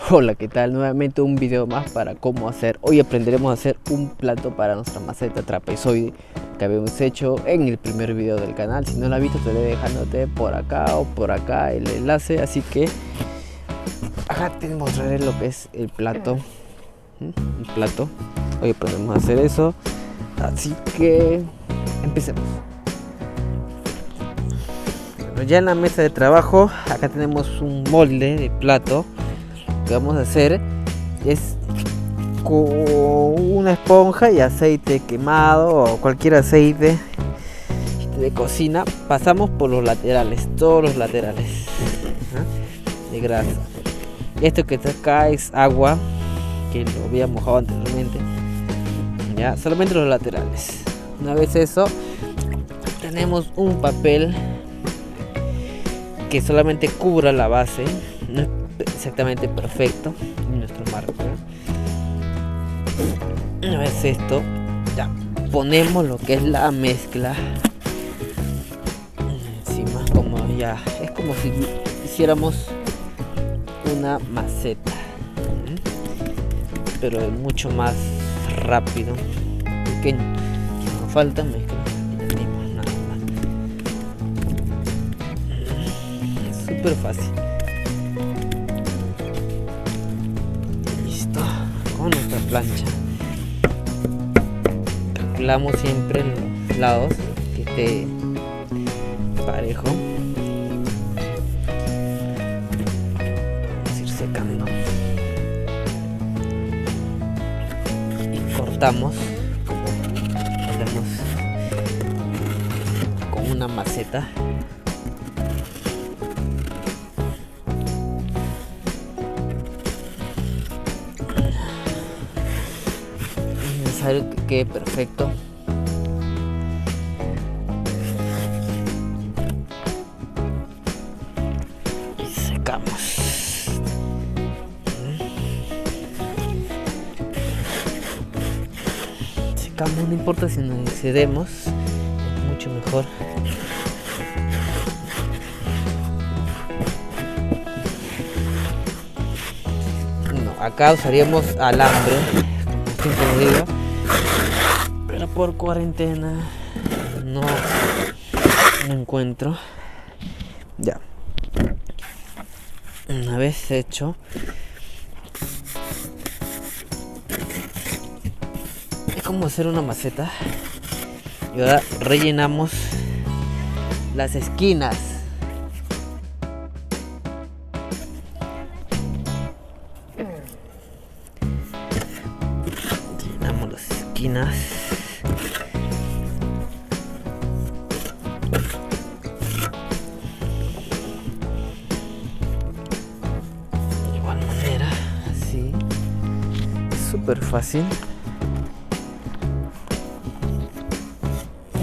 Hola, ¿qué tal? Nuevamente un video más para cómo hacer. Hoy aprenderemos a hacer un plato para nuestra maceta trapezoide que habíamos hecho en el primer video del canal. Si no lo has visto, te estaré dejándote por acá o por acá el enlace. Así que acá te mostraré lo que es el plato. El plato. Hoy aprendemos a hacer eso. Así que empecemos. Bueno, ya en la mesa de trabajo, acá tenemos un molde de plato. Que vamos a hacer es con una esponja y aceite quemado o cualquier aceite de cocina. Pasamos por los laterales, todos los laterales de grasa. Esto que está acá es agua que lo había mojado anteriormente, ya solamente los laterales. Una vez eso, tenemos un papel que solamente cubra la base. No es exactamente perfecto en nuestro marco. Una vez esto, ya ponemos lo que es la mezcla encima, como ya es como si hiciéramos una maceta, pero es mucho más rápido, pequeño. Nos falta mezcla, nada más. Es súper fácil. Con nuestra plancha calculamos siempre los lados que esté parejo. Vamos a ir secando y cortamos como hacemos con una maceta. Que quede perfecto. Y secamos. Secamos, no importa si nos excedemos, es mucho mejor. No, acá usaríamos alambre, como siempre digo. Pero por cuarentena no encuentro. Ya. Una vez hecho, es como hacer una maceta. Y ahora rellenamos las esquinas. Rellenamos las esquinas. Súper fácil,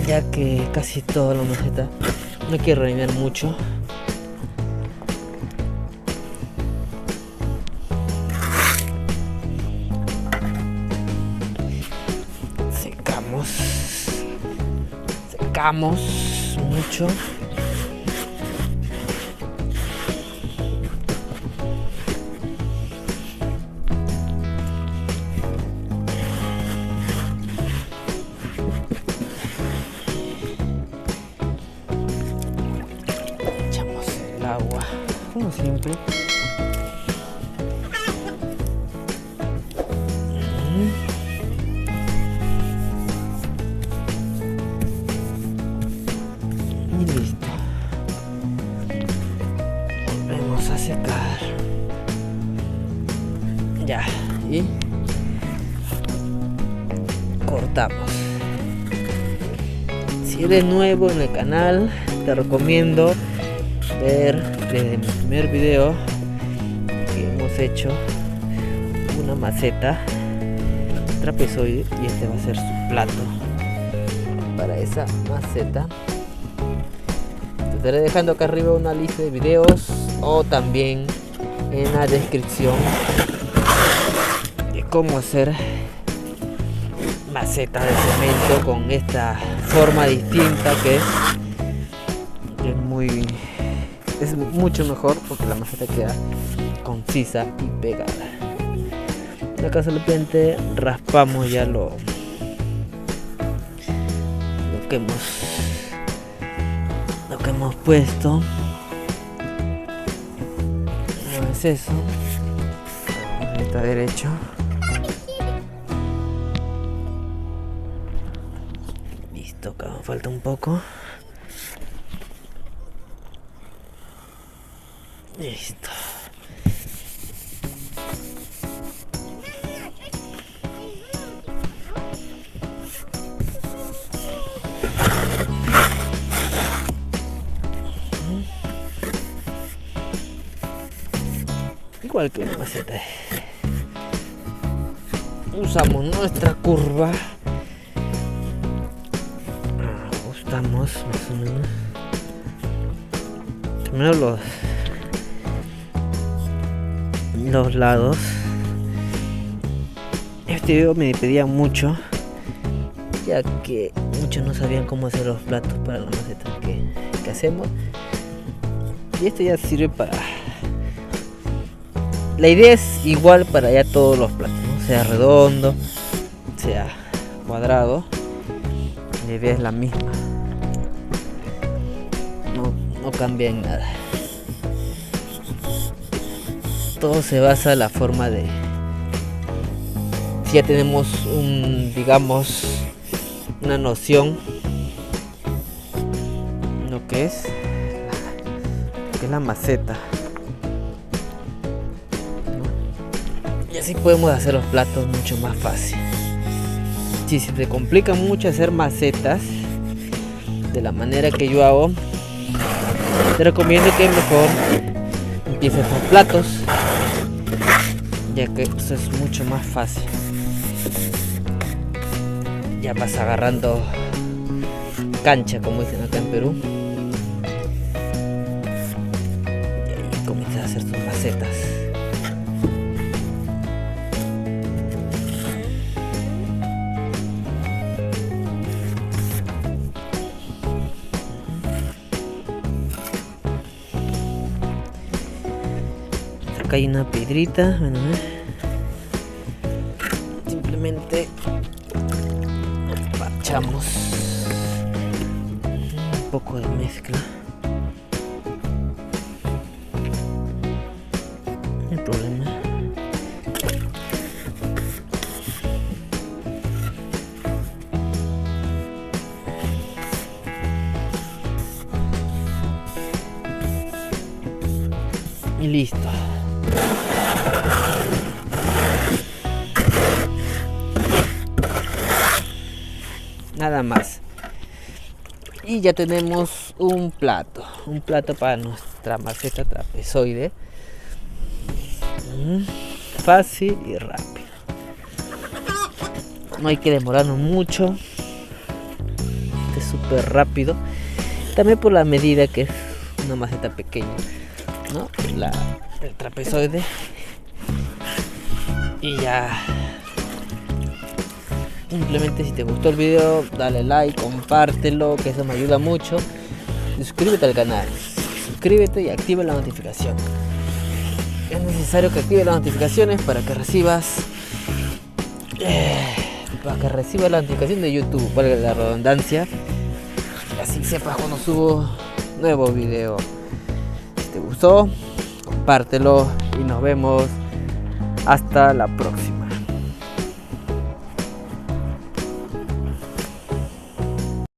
ya que casi toda la maceta no hay que rellenar mucho. Secamos mucho. Agua, como siempre. Y listo. Volvemos a secar. Ya, y cortamos. Si eres nuevo en el canal, te recomiendo ver desde mi primer video que hemos hecho una maceta trapezoide y este va a ser su plato. Para esa maceta te estaré dejando acá arriba una lista de videos o también en la descripción de cómo hacer maceta de cemento con esta forma distinta que es mucho mejor porque la maceta queda concisa y pegada. Acá solamente raspamos ya lo que hemos puesto. No es eso. Está derecho. Listo, acá me falta un poco. Listo. Igual que una maceta. Usamos nuestra curva. Ajustamos más o menos los lados. Este video me pedían mucho, ya que muchos no sabían cómo hacer los platos para la maceta que hacemos. Y esto ya sirve para... La idea es igual para ya todos los platos, ¿no? Sea redondo, sea cuadrado. La idea es la misma. No cambia en nada. Todo se basa en la forma de... Si ya tenemos una noción lo que es la maceta. Y así podemos hacer los platos mucho más fácil. Si se te complica mucho hacer macetas de la manera que yo hago, te recomiendo que mejor empieces con platos, ya que eso es mucho más fácil. Ya vas agarrando cancha, como dicen acá en Perú, y ahí comienzas a hacer tus macetas. Acá hay una piedrita, bueno, simplemente parchamos un poco de mezcla. No hay problema. Y listo. Nada más. Y ya tenemos un plato para nuestra maceta trapezoide. Fácil y rápido. No hay que demorarnos mucho. Es súper rápido. También por la medida que es una maceta pequeña, ¿no? El trapezoide. Y ya. Simplemente, si te gustó el video, dale like, compártelo, que eso me ayuda mucho. Suscríbete al canal, suscríbete y activa la notificación. Es necesario que actives las notificaciones para que recibas la notificación de YouTube, valga la redundancia, así sepas cuando subo nuevo video. Si te gustó, compártelo y nos vemos hasta la próxima.